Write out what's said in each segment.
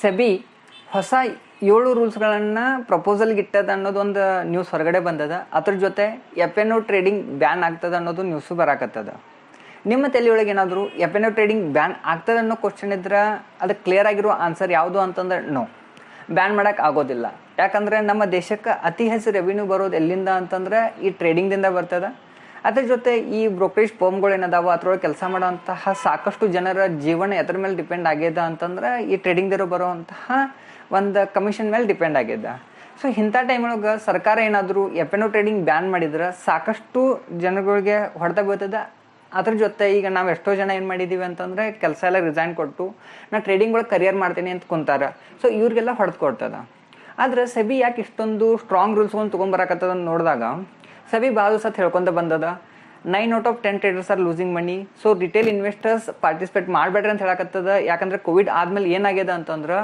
SEBI ಹೊಸ 7 ರೂಲ್ಸ್ಗಳನ್ನು ಪ್ರಪೋಸಲ್ಗೆ ಇಟ್ಟದ ಅನ್ನೋದೊಂದು news ಹೊರಗಡೆ ಬಂದದ. ಅದ್ರ ಜೊತೆ FNO ಟ್ರೇಡಿಂಗ್ ಬ್ಯಾನ್ ಆಗ್ತದೆ ಅನ್ನೋದು ನ್ಯೂಸು ಬರಾಕತ್ತದ. ನಿಮ್ಮ ತಲೆಯೊಳಗೆ ಏನಾದರೂ FNO ಟ್ರೇಡಿಂಗ್ ಬ್ಯಾನ್ ಆಗ್ತದೆ ಅನ್ನೋ ಕ್ವಶನ್ ಇದ್ರೆ ಅದಕ್ಕೆ ಕ್ಲಿಯರ್ ಆಗಿರೋ ಆನ್ಸರ್ ಯಾವುದು ಅಂತಂದ್ರೆ ನೋ, ಬ್ಯಾನ್ ಮಾಡೋಕ್ಕೆ ಆಗೋದಿಲ್ಲ. ಯಾಕಂದರೆ ನಮ್ಮ ದೇಶಕ್ಕೆ ಅತಿ ಹೆಚ್ಚು ರೆವಿನ್ಯೂ ಬರೋದು ಎಲ್ಲಿಂದ ಅಂತಂದ್ರೆ ಈ ಟ್ರೇಡಿಂಗ್ದಿಂದ ಬರ್ತದೆ. ಅದ್ರ ಜೊತೆ ಈ ಬ್ರೋಕರೇಜ್ ಫರ್ಮ್ಗಳು ಏನದಾವ ಅದ್ರೊಳಗೆ ಕೆಲಸ ಮಾಡೋಂತಹ ಸಾಕಷ್ಟು ಜನರ ಜೀವನ ಎದ್ರ ಮೇಲೆ ಡಿಪೆಂಡ್ ಆಗ್ಯದ ಅಂತಂದ್ರೆ ಈ ಟ್ರೇಡಿಂಗ್ದಿರೋ ಬರೋವಂತಹ ಒಂದು ಕಮಿಷನ್ ಮೇಲೆ ಡಿಪೆಂಡ್ ಆಗ್ಯದ. ಸೊ ಇಂಥ ಟೈಮೊಳಗೆ ಸರ್ಕಾರ ಏನಾದರೂ FNO ಟ್ರೇಡಿಂಗ್ ಬ್ಯಾನ್ ಮಾಡಿದ್ರೆ ಸಾಕಷ್ಟು ಜನಗಳಿಗೆ ಹೊಡೆತ ಬೀಳ್ತದೆ. ಅದ್ರ ಜೊತೆ ಈಗ ನಾವು ಎಷ್ಟೋ ಜನ ಏನು ಮಾಡಿದ್ದೀವಿ ಅಂತಂದರೆ ಕೆಲಸ ಎಲ್ಲ ರಿಸೈನ್ ಕೊಟ್ಟು ನಾ ಟ್ರೇಡಿಂಗ್ ಒಳಗೆ ಕರಿಯರ್ ಮಾಡ್ತೀನಿ ಅಂತ ಕುಂತಾರೆ. ಸೊ ಇವ್ರಿಗೆಲ್ಲ ಹೊಡೆದು ಕೊಡ್ತದೆ. ಆದರೆ ಸೆಬಿ ಯಾಕೆ ಇಷ್ಟೊಂದು ಸ್ಟ್ರಾಂಗ್ ರೂಲ್ಸ್ಗಳನ್ನು ತೊಗೊಂಬರಕತ್ತದ ನೋಡಿದಾಗ ಸೆಬಿ ಭಾಳ ಸತ್ ಹೇಳ್ಕೊಂತ ಬಂದದ 9 out of 10 traders are losing money. So retail investors participate ಮಾಡಬೇಡ್ರಿ ಅಂತ ಹೇಳಕತ್ತದ. ಯಾಕಂದ್ರೆ ಕೋವಿಡ್ ಆದ್ಮೇಲೆ ಏನಾಗ್ಯದ ಅಂತಂದ್ರೆ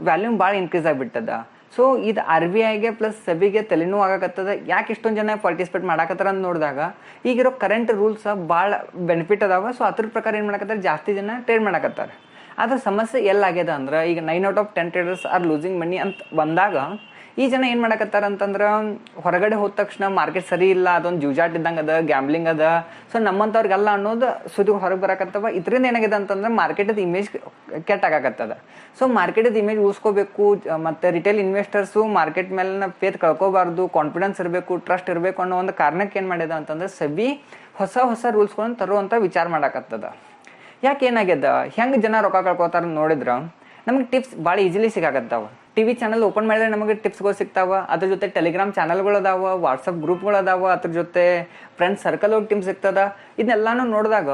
ವ್ಯಾಲ್ಯೂಮ್ ಭಾಳ ಇನ್ಕ್ರೀಸ್ ಆಗಿಬಿಟ್ಟದ. ಸೊ ಇದು RBIಗೆ ಪ್ಲಸ್ ಸೆಬಿಗೆ ತಲೆನೂ ಆಗಕತ್ತದ. ಯಾಕೆ ಇಷ್ಟೊಂದು ಜನ ಪಾರ್ಟಿಸಿಪೇಟ್ ಮಾಡಕತ್ತಾರ ಅಂತ ನೋಡಿದಾಗ ಈಗಿರೋ ಕರೆಂಟ್ ರೂಲ್ಸ್ ಭಾಳ ಬೆನಿಫಿಟ್ ಅದಾವ. ಸೊ ಅದ್ರ ಪ್ರಕಾರ ಏನು ಮಾಡಕತ್ತಾರೆ, ಜಾಸ್ತಿ ಜನ ಟ್ರೇಡ್ ಮಾಡಕತ್ತಾರೆ. ಆದರೆ ಸಮಸ್ಯೆ ಎಲ್ಲಾಗ್ಯದ ಅಂದ್ರೆ ಈಗ 9 out of 10 traders are losing ಮನಿ ಅಂತ ಬಂದಾಗ ಈ ಜನ ಏನು ಮಾಡಕತ್ತಾರ ಅಂತಂದ್ರೆ ಹೊರಗಡೆ ಹೋದ ತಕ್ಷಣ ಮಾರ್ಕೆಟ್ ಸರಿ ಇಲ್ಲ, ಅದೊಂದು ಜೂಜಾಟ್ ಇದ್ದಂಗೆ ಅದ, ಗ್ಯಾಮ್ಲಿಂಗ್ ಅದ. ಸೊ ನಮ್ಮಂಥವ್ರಿಗೆಲ್ಲ ಅನ್ನೋದು ಸುದ್ದಿ ಹೊರಗೆ ಬರಕತ್ತವ. ಇದರಿಂದ ಏನಾಗಿದೆ ಅಂತಂದ್ರೆ ಮಾರ್ಕೆಟದ ಇಮೇಜ್ ಕೆಟ್ಟಾಗತ್ತದ. ಸೊ ಮಾರ್ಕೆಟದ ಇಮೇಜ್ ಉಳಿಸ್ಕೋಬೇಕು, ಮತ್ತು ರಿಟೇಲ್ ಇನ್ವೆಸ್ಟರ್ಸು ಮಾರ್ಕೆಟ್ ಮೇಲಿನ ಫೇತ್ ಕಳ್ಕೋಬಾರ್ದು, ಕಾನ್ಫಿಡೆನ್ಸ್ ಇರಬೇಕು, ಟ್ರಸ್ಟ್ ಇರಬೇಕು ಅನ್ನೋ ಒಂದು ಕಾರಣಕ್ಕೆ ಏನು ಮಾಡಿದ ಅಂತಂದ್ರೆ ಸೆಬಿ ಹೊಸ ರೂಲ್ಸ್ಗಳನ್ನು ತರುವಂಥ ವಿಚಾರ ಮಾಡಕತ್ತದ. ಯಾಕೆ ಏನಾಗ್ಯದ, ಹೆಂಗೆ ಜನ ರೊಕ್ಕ ಕಳ್ಕೊತಾರ ನೋಡಿದ್ರೆ ನಮಗೆ ಟಿಪ್ಸ್ ಭಾಳ ಈಸಿಲಿ ಸಿಗಾಕತ್ತಾವ. TV ಚಾನಲ್ ಓಪನ್ ಮಾಡಿದ್ರೆ ನಮಗೆ ಟಿಪ್ಸ್ಗಳು ಸಿಗ್ತಾವ. ಅದ್ರ ಜೊತೆ ಟೆಲಿಗ್ರಾಮ್ ಚಾನಲ್ಗಳು ಅದಾವ, ವಾಟ್ಸಪ್ ಗ್ರೂಪ್ಗಳು ಅದಾವ, ಅದ್ರ ಜೊತೆ ಫ್ರೆಂಡ್ಸ್ ಸರ್ಕಲ್ ಹೋಗಿ ಟೀಮ್ ಸಿಗ್ತದ. ಇದನ್ನೆಲ್ಲಾನು ನೋಡಿದಾಗ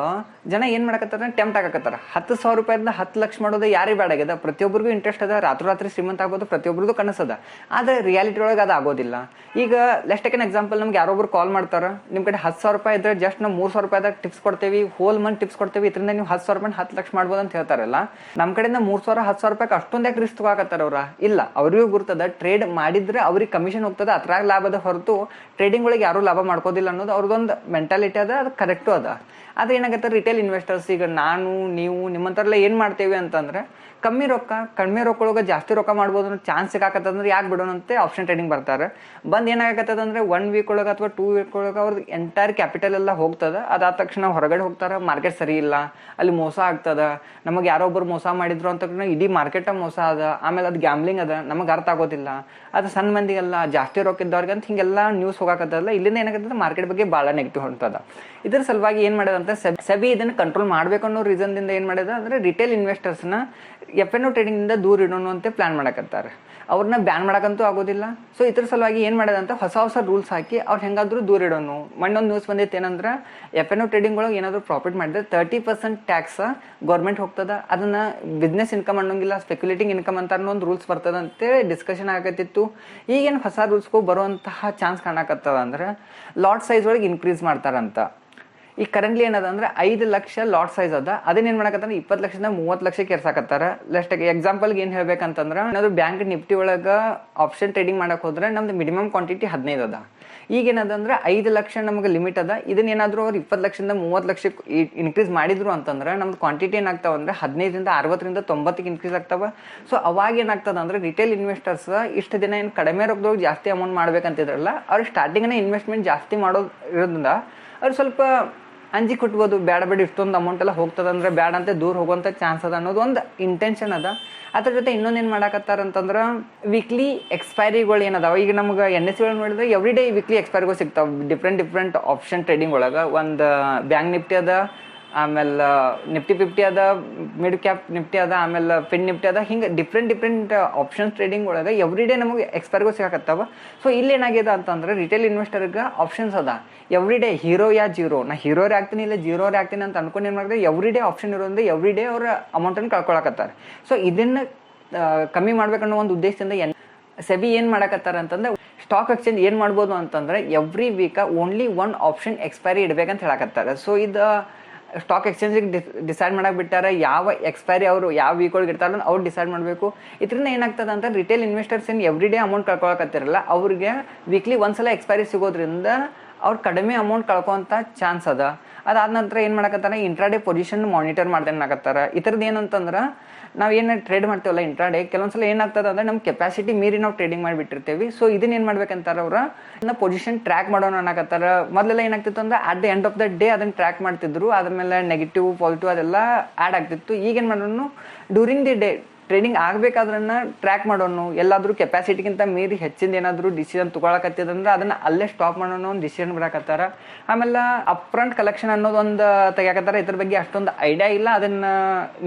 ಜನ ಏನು ಮಾಡಕತ್ತಾರ, ಟೆಂಪ್ಟ್ ಆಗಕತ್ತಾರ. 10,000 ರೂಪಾಯಿಂದ 10 ಲಕ್ಷ ಮಾಡೋದು ಯಾರಿಗೆ ಬೇಡ ಆಗ್ಯದ. ಪ್ರತಿಯೊಬ್ಬರಿಗೂ ಇಂಟ್ರೆಸ್ಟ್ ಅದ, ರಾತ್ರಿ ಶ್ರೀಮಂತ ಆಗ್ಬೋದು, ಪ್ರತಿಯೊಬ್ಬರದು ಕನಸದ. ಆದರೆ ರಿಯಾಲಿಟಿ ಒಳಗೆ ಅದು ಆಗೋದಿಲ್ಲ. ಈಗ ಲೆಸ್ಟ್ ಟೇಕ್ ಎನ್ ಎಕ್ಸಾಂಪಲ್, ನಮ್ಗೆ ಯಾರೊಬ್ರು ಕಾಲ್ ಮಾಡ್ತಾರೆ, ನಿಮ್ಮ ಕಡೆ 10,000 ರೂಪಾಯಿ ಇದ್ರೆ ಜಸ್ಟ್ ನಾವು 3,000 ರೂಪಾಯಿದಾಗ ಟಿಪ್ಸ್ ಕೊಡ್ತೇವೆ, ಹೋಲ್ ಮಂತ್ ಟಿಪ್ಸ್ ಕೊಡ್ತೇವೆ, ಇದರಿಂದ ನೀವು 10,000 ರೂಪಾಯಿ 10 ಲಕ್ಷ ಮಾಡ್ಬೋದು ಅಂತ ಹೇಳ್ತಾರಲ್ಲ. ನಮ್ಮ ಕಡೆಯಿಂದ 3,000 10,000 ರೂಪಾಯಿ ಅಷ್ಟೊಂದು ಯಾಕೆ ರಿಸ್ಕ್ ತಗೋಕತ್ತಾರ ಅವ್ರ? ಇಲ್ಲ, ಅವ್ರಿಗೂ ಗುರ್ತದ ಟ್ರೇಡ್ ಮಾಡಿದ್ರೆ ಅವ್ರಿಗೆ ಕಮಿಷನ್ ಹೋಗ್ತದೆ, ಅದ್ರಾಗ ಲಾಭದ ಹೊರತು ಟ್ರೇಡಿಂಗ್ ಒಳಗೆ ಯಾರು ಲಾಭ ಮಾಡ್ಕೋದಿಲ್ಲ ಅನ್ನೋದು ಅವ್ರದ್ದೊಂದು ಮೆಂಟಾಲಿಟಿ ಅದ. ಅದು ಕರೆಕ್ಟು ಅದ. ಆದ್ರೆ ಏನಾಗುತ್ತೆ, ರಿಟೇಲ್ ಇನ್ವೆಸ್ಟರ್ಸ್ ಈಗ ನಾನು ನೀವು ನಿಮ್ಮಂಥವ್ರೆಲ್ಲ ಏನು ಮಾಡ್ತೇವೆ ಅಂತಂದ್ರೆ ಕಡಿಮೆ ರೊಕ್ಕ ಜಾಸ್ತಿ ರೊಕ್ಕ ಮಾಡ್ಬೋದು ಅನ್ನೋ ಚಾನ್ಸ್ ಸಿಗಾಕತ್ತಂದ್ರೆ ಯಾಕೆ ಬಿಡೋಣ ಅಂತ ಆಪ್ಷನ್ ಟ್ರೇಡಿಂಗ್ ಬರ್ತಾರೆ. ಏನಾಗತ್ತದಂದ್ರೆ 1 ವೀಕ್ ಒಳಗೆ ಅಥವಾ 2 ವೀಕ್ ಒಳಗೆ ಅವ್ರದ್ದು ಎಂಟೈರ್ ಕ್ಯಾಪಿಟಲ್ ಎಲ್ಲ ಹೋಗ್ತದೆ. ಅದಾದ ತಕ್ಷಣ ಹೊರಗಡೆ ಹೋಗ್ತಾರೆ, ಮಾರ್ಕೆಟ್ ಸರಿ ಇಲ್ಲ, ಅಲ್ಲಿ ಮೋಸ ಆಗ್ತದ, ನಮಗೆ ಯಾರೊಬ್ಬರು ಮೋಸ ಮಾಡಿದ್ರು ಅಂತ ಇಡೀ ಮಾರ್ಕೆಟ ಮೋಸ ಅದ, ಆಮೇಲೆ ಅದು ಗ್ಯಾಮ್ಲಿಂಗ್ ಅದ, ನಮಗೆ ಅರ್ಥ ಆಗೋದಿಲ್ಲ. ಅದು ಸಣ್ಣ ಮಂದಿಗೆಲ್ಲ ಜಾಸ್ತಿ ರೊಕ್ಕ ಇದ್ದವ್ರಿಗೆ ಅಂತ ಹಿಂಗೆಲ್ಲ ನ್ಯೂಸ್ ಹೋಗಾಕತ್ತಲ್ಲ. ಇಲ್ಲಿಂದ ಏನಾಗತ್ತಂದ್ರೆ ಮಾರ್ಕೆಟ್ ಬಗ್ಗೆ ಭಾಳ ನೆಗೆಟಿವ್ ಹೊಂಟದ. ಇದ್ರ ಸಲುವಾಗಿ ಏನು ಮಾಡೋದಂತ ಸೆಬಿ ಇದನ್ನು ಕಂಟ್ರೋಲ್ ಮಾಡಬೇಕು ಅನ್ನೋ ರೀಸನ್ದಿಂದ ಏನು ಮಾಡಿದ ಅಂದರೆ ರಿಟೇಲ್ ಇನ್ವೆಸ್ಟರ್ಸ್ನ FNO ಟ್ರೇಡಿಂಗಿಂದ ದೂರ ಇಡೋಣ ಅಂತ ಪ್ಲಾನ್ ಮಾಡಕತ್ತಾರೆ. ಅವ್ರನ್ನ ಬ್ಯಾನ್ ಮಾಡೋಕ್ಕಂತೂ ಆಗೋದಿಲ್ಲ. ಸೊ ಇದ್ರ ಸಲುವಾಗಿ ಏನು ಮಾಡೋದಂತ ಹೊಸ ರೂಲ್ಸ್ ಹಾಕಿ ಅವ್ರು ಹೆಂಗಾದ್ರೂ ದೂರ ಇಡೋಣ. ಮೊನ್ನೊಂದು ನ್ಯೂಸ್ ಬಂದಿತ್ತು ಏನಂದ್ರೆ FNO ಟ್ರೇಡಿಂಗ್ ಒಳಗೆ ಏನಾದರೂ ಪ್ರಾಫಿಟ್ ಮಾಡಿದ್ರೆ 30% ಟ್ಯಾಕ್ಸ್ ಗೌರ್ಮೆಂಟ್ ಹೋಗ್ತದ. ಅದನ್ನ ಬಿಸ್ನೆಸ್ ಇನ್ಕಮ್ ಅನ್ನೋಂಗಿಲ್ಲ, ಸ್ಪೆಕ್ಯುಲೇಟಿಂಗ್ ಇನ್ಕಮ್ ಅಂತ ಒಂದು ರೂಲ್ಸ್ ಬರ್ತದ ಅಂತೇಳಿ ಡಿಸ್ಕಷನ್ ಆಗತ್ತಿತ್ತು. ಈಗೇನು ಹೊಸ ರೂಲ್ಸ್ಗೂ ಬರುವಂತಹ ಚಾನ್ಸ್ ಕಾಣಕತ್ತದ ಅಂದ್ರೆ ಲಾಟ್ ಸೈಜ್ ಒಳಗೆ ಇನ್ಕ್ರೀಸ್ ಮಾಡ್ತಾರಂತ. ಈಗ ಕರೆಂಟ್ಲಿ ಏನದ ಅಂದ್ರೆ 5 ಲಕ್ಷ ಲಾಟ್ ಸೈಜ್ ಅದ, ಅದನ್ನೇನು ಮಾಡಕತ್ತಾರ 20 ಲಕ್ಷದಿಂದ 30 ಲಕ್ಷಕ್ಕೆ ಏರ್ಸಾಕತ್ತಾರ. ಲಾಸ್ಟ್ ಎಕ್ಸಾಂಪಲ್ಗೆ ಏನು ಹೇಳ್ಬೇಕಂತಂದ್ರೆ ಏನಾದ್ರು ಬ್ಯಾಂಕ್ ನಿಫ್ಟಿ ಒಳಗೆ ಆಪ್ಷನ್ ಟ್ರೇಡಿಂಗ್ ಮಾಡಕ್ಕೆ ಹೋದ್ರೆ ನಮ್ದು ಮಿನಿಮಮ್ ಕ್ವಾಂಟಿಟಿ 15 ಅದ. ಈಗೇನದಂದ್ರೆ 5 ಲಕ್ಷ ನಮಗೆ ಲಿಮಿಟ್ ಅದ. ಇದನ್ನೇನಾದ್ರೂ ಅವ್ರು 20 ಲಕ್ಷದಿಂದ 30 ಲಕ್ಷಕ್ಕೆ ಇನ್ಕ್ರೀಸ್ ಮಾಡಿದ್ರು ಅಂತಂದ್ರೆ ನಮ್ದು ಕ್ವಾಂಟಿಟಿ ಏನಾಗ್ತಾವ ಅಂದ್ರೆ 15ರಿಂದ 60ರಿಂದ 90ಗೆ ಇನ್ಕ್ರೀಸ್ ಆಗ್ತಾವ. ಸೊ ಅವಾಗ ಏನಾಗ್ತದ ಅಂದ್ರೆ ರಿಟೇಲ್ ಇನ್ವೆಸ್ಟರ್ಸ್ ಇಷ್ಟು ದಿನ ಏನು ಕಡಿಮೆ ರೊಕ್ಕದೊಳಗೆ ಜಾಸ್ತಿ ಅಮೌಂಟ್ ಮಾಡ್ಬೇಕಂತಿದ್ರಲ್ಲ, ಅವ್ರು ಸ್ಟಾರ್ಟಿಂಗನೇ ಇನ್ವೆಸ್ಟ್ಮೆಂಟ್ ಜಾಸ್ತಿ ಮಾಡೋದು ಇರೋದ್ರಿಂದ ಅವ್ರು ಸ್ವಲ್ಪ ಅಂಜಿ ಕೊಟ್ಬೋದು, ಬೇಡ ಇಷ್ಟೊಂದು ಅಮೌಂಟ್ ಎಲ್ಲ ಹೋಗ್ತದಂದ್ರೆ ಬೇಡ ಅಂತ ದೂರ ಹೋಗುವಂಥ ಚಾನ್ಸ್ ಅದ ಅನ್ನೋದು ಒಂದು ಇಂಟೆನ್ಷನ್ ಅದ. ಅದ್ರ ಜೊತೆ ಇನ್ನೊಂದೇನು ಮಾಡಕತ್ತಾರ ಅಂತಂದ್ರೆ ವೀಕ್ಲಿ ಎಕ್ಸ್ಪೈರಿಗಳು ಏನದಾವ. ಈಗ ನಮ್ಗೆ NSE ಒಳಗೆ ನೋಡಿದ್ರೆ ಎವ್ರಿ ಡೇ ವೀಕ್ಲಿ ಎಕ್ಸ್ಪೈರಿಗಳು ಸಿಗ್ತಾವೆ ಡಿಫ್ರೆಂಟ್ ಆಪ್ಷನ್ ಟ್ರೇಡಿಂಗ್ ಒಳಗೆ. ಒಂದು ಬ್ಯಾಂಕ್ ನಿಫ್ಟಿ ಅದ, ಆಮೇಲೆ ನಿಫ್ಟಿ 50 ಅದ, ಮಿಡ್ ಕ್ಯಾಪ್ ನಿಫ್ಟಿ ಅದ, ಆಮೇಲೆ ಫಿನ್ ನಿಫ್ಟಿ ಅದ. ಹಿಂಗೆ ಡಿಫ್ರೆಂಟ್ ಆಪ್ಷನ್ಸ್ ಟ್ರೇಡಿಂಗ್ ಒಳಗೆ ಎವ್ರಿ ಡೇ ನಮಗೆ ಎಕ್ಸ್ಪೈರಿಗಳು ಸಿಗಾಕತ್ತಾವ. ಸೊ ಇಲ್ಲಿ ಏನಾಗಿದೆ ಅಂತಂದ್ರೆ ರಿಟೇಲ್ ಇನ್ವೆಸ್ಟರ್ಗೆ ಆಪ್ಷನ್ಸ್ ಅದ ಎವ್ರಿ ಡೇ, ಹೀರೋ ಯಾ ಜೀರೋ, ನಾ ಹೀರೋರೇ ಆಗ್ತೀನಿ ಇಲ್ಲ ಜೀರೋರೇ ಆಗ್ತೀನಿ ಅಂತ ಅನ್ಕೊಂಡು ಏನು ಮಾಡಿದ್ರೆ ಎವ್ರಿ ಡೇ ಆಪ್ಷನ್ ಇರೋದ್ರಿಂದ ಎವ್ರಿ ಡೇ ಅವ್ರ ಅಮೌಂಟನ್ನು ಕಳ್ಕೊಳಕತ್ತಾರೆ. ಸೊ ಇದನ್ನು ಕಮ್ಮಿ ಮಾಡ್ಬೇಕನ್ನೋ ಒಂದು ಉದ್ದೇಶದಿಂದ ಸೆಬಿ ಏನು ಮಾಡಕತ್ತಾರ ಅಂತಂದ್ರೆ ಸ್ಟಾಕ್ ಎಕ್ಸ್ಚೇಂಜ್ ಏನು ಮಾಡ್ಬೋದು ಅಂತಂದ್ರೆ every week only 1 option expiry ಇಡಬೇಕಂತ ಹೇಳಕತ್ತಾರೆ. ಸೊ ಇದು ಸ್ಟಾಕ್ ಎಕ್ಸ್ಚೇಂಜಿಗೆ ಡಿಸೈಡ್ ಮಾಡಕ್ಕೆ ಬಿಟ್ಟಾರೆ. ಯಾವ ಎಕ್ಸ್ಪೈರಿ ಅವರು ಯಾವ ವೀಕ್ ಒಳಗೆ ಇರ್ತಾರೋ ಅವ್ರು ಡಿಸೈಡ್ ಮಾಡಬೇಕು. ಇದರಿಂದ ಏನಾಗ್ತದೆ ಅಂತ ರಿಟೇಲ್ ಇನ್ವೆಸ್ಟರ್ಸ್ ಏನು ಎವ್ರಿ ಡೇ ಅಮೌಂಟ್ ಕಳ್ಕೊಳಕತ್ತಿರಲ್ಲ, ಅವ್ರಿಗೆ ವೀಕ್ಲಿ ಒಂದ್ಸಲ ಎಕ್ಸ್ಪೈರಿ ಸಿಗೋದ್ರಿಂದ ಅವ್ರು ಕಡಿಮೆ ಅಮೌಂಟ್ ಕಳ್ಕೊತ ಚಾನ್ಸ್ ಅದ. ಅದಾದ ನಂತರ ಏನು ಮಾಡಕತ್ತಾರ, ಇಂಟ್ರಾಡೇ ಪೊಸಿಷನ್ ಮಾನಿಟರ್ ಮಾಡ್ದೇನೆ ಆಗತ್ತಾರ. ಈ ಥರದ್ದು ಏನಂತಂದ್ರೆ ನಾವು ಏನು ಟ್ರೇಡ್ ಮಾಡ್ತೇವಲ್ಲ ಇಂಟ್ರಾಡೇ, ಕೆಲವೊಂದ್ಸಲ ಏನಾಗ್ತದೆ ಅಂದ್ರೆ ನಮ್ಮ ಕೆಪಾಸಿಟಿ ಮೀರಿ ನಾವು ಟ್ರೇಡಿಂಗ್ ಮಾಡಿಬಿಟ್ಟಿರ್ತೀವಿ. ಸೊ ಇದನ್ನ ಏನು ಮಾಡ್ಬೇಕಂತಾರ ಅವ್ರ ಪೊಸಿಷನ್ ಟ್ರ್ಯಾಕ್ ಮಾಡೋಣ ಅನ್ನಕತ್ತಾರ. ಮೊದಲೆಲ್ಲ ಏನಾಗ್ತಿತ್ತು ಅಂದ್ರೆ at the end of the day ಅದನ್ನ ಟ್ರ್ಯಾಕ್ ಮಾಡ್ತಿದ್ರು, ಅದ್ಮೇಲೆ ನೆಗೆಟಿವ್ ಪಾಸಿಟಿವ್ ಅದೆಲ್ಲ ಆ್ಯಡ್ ಆಗ್ತಿತ್ತು. ಈಗೇನು ಮಾಡೋನು ಡ್ಯೂರಿಂಗ್ ದಿ ಡೇ ಟ್ರೇಡಿಂಗ್ ಆಗಬೇಕಾದ್ರನ್ನ ಟ್ರ್ಯಾಕ್ ಮಾಡೋನು, ಎಲ್ಲಾದರೂ ಕೆಪಾಸಿಟಿಗಿಂತ ಮೀರಿ ಹೆಚ್ಚಿಂದ ಏನಾದರೂ ಡಿಸಿಷನ್ ತೊಗೊಳಕತ್ತಿದಂದ್ರೆ ಅದನ್ನು ಅಲ್ಲೇ ಸ್ಟಾಪ್ ಮಾಡೋಣ ಒಂದು ಡಿಸಿಷನ್ ಬಿಡಕತ್ತಾರ. ಆಮೇಲೆ ಅಪ್ರಂಟ್ ಕಲೆಕ್ಷನ್ ಅನ್ನೋದೊಂದು ತೆಗಿಯಕತ್ತಾರ. ಇದ್ರ ಬಗ್ಗೆ ಅಷ್ಟೊಂದು ಐಡಿಯಾ ಇಲ್ಲ. ಅದನ್ನು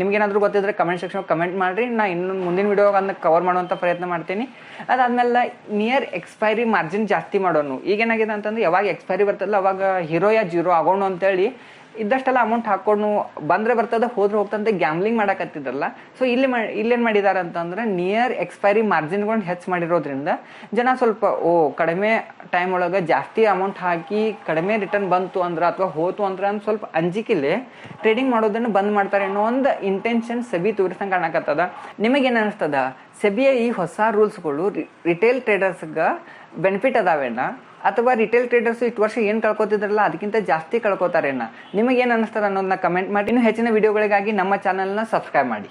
ನಿಮ್ಗೇನಾದರೂ ಗೊತ್ತಿದ್ರೆ ಕಮೆಂಟ್ ಸೆಕ್ಷನ್ ಕಮೆಂಟ್ ಮಾಡಿರಿ, ನಾ ಇನ್ನು ಮುಂದಿನ ವಿಡಿಯೋಗೆ ಅದನ್ನ ಕವರ್ ಮಾಡುವಂಥ ಪ್ರಯತ್ನ ಮಾಡ್ತೀನಿ. ಅದಾದ್ಮೇಲೆ ನಿಯರ್ ಎಕ್ಸ್ಪೈರಿ ಮಾರ್ಜಿನ್ ಜಾಸ್ತಿ ಮಾಡೋನು. ಈಗೇನಾಗಿದೆ ಅಂತಂದ್ರೆ ಯಾವಾಗ ಎಕ್ಸ್ಪೈರಿ ಬರ್ತದಲ್ಲ ಅವಾಗ ಹೀರೋ ಯಾ ಜೀರೋ ಆಗೋಣ ಅಂತೇಳಿ ಇದ್ದಷ್ಟೆಲ್ಲ ಅಮೌಂಟ್ ಹಾಕೊಂಡು ಬಂದರೆ ಬರ್ತದೆ ಹೋದ್ರೆ ಹೋಗ್ತಂತೆ ಗ್ಯಾಮ್ಲಿಂಗ್ ಮಾಡಕತ್ತಿದ್ರಲ್ಲ. ಸೊ ಇಲ್ಲೇನು ಮಾಡಿದ್ದಾರೆ ಅಂತಂದ್ರೆ ನಿಯರ್ ಎಕ್ಸ್ಪೈರಿ ಮಾರ್ಜಿನ್ಗಳನ್ನ ಹೆಚ್ಚು ಮಾಡಿರೋದ್ರಿಂದ ಜನ ಸ್ವಲ್ಪ ಕಡಿಮೆ ಟೈಮ್ ಒಳಗೆ ಜಾಸ್ತಿ ಅಮೌಂಟ್ ಹಾಕಿ ಕಡಿಮೆ ರಿಟರ್ನ್ ಬಂತು ಅಂದ್ರೆ ಅಥವಾ ಹೋತು ಅಂದ್ರೆ ಅಂತ ಸ್ವಲ್ಪ ಅಂಜಿಕಿಲೆ ಟ್ರೇಡಿಂಗ್ ಮಾಡೋದನ್ನು ಬಂದ್ ಮಾಡ್ತಾರೆ ಅನ್ನೋ ಒಂದು ಇಂಟೆನ್ಷನ್ ಸೆಬಿ ತೋರಿಸಂಗೆ ಕಾಣಕತ್ತದ. ನಿಮಗೇನು ಅನಿಸ್ತದ? ಸೆಬಿಯ ಈ ಹೊಸ ರೂಲ್ಸ್ಗಳು ರಿಟೇಲ್ ಟ್ರೇಡರ್ಸ್ಗೆ ಬೆನಿಫಿಟ್ ಅದಾವೇನ, ಅಥವಾ ರಿಟೇಲ್ ಟ್ರೇಡರ್ಸ್ ಇಷ್ಟು ವರ್ಷ ಏನು ಕಳ್ಕೊತಿದ್ರಲ್ಲ ಅದಕ್ಕಿಂತ ಜಾಸ್ತಿ ಕಳ್ಕೊತಾರೇನ? ನಿಮಗೇನು ಅನಿಸ್ತದ ಅನ್ನೋದನ್ನ ಕಮೆಂಟ್ ಮಾಡಿ. ಇನ್ನು ಹೆಚ್ಚಿನ ವಿಡಿಯೋಗಳಿಗಾಗಿ ನಮ್ಮ ಚಾನಲ್ನ ಸಬ್ಸ್ಕ್ರೈಬ್ ಮಾಡಿ.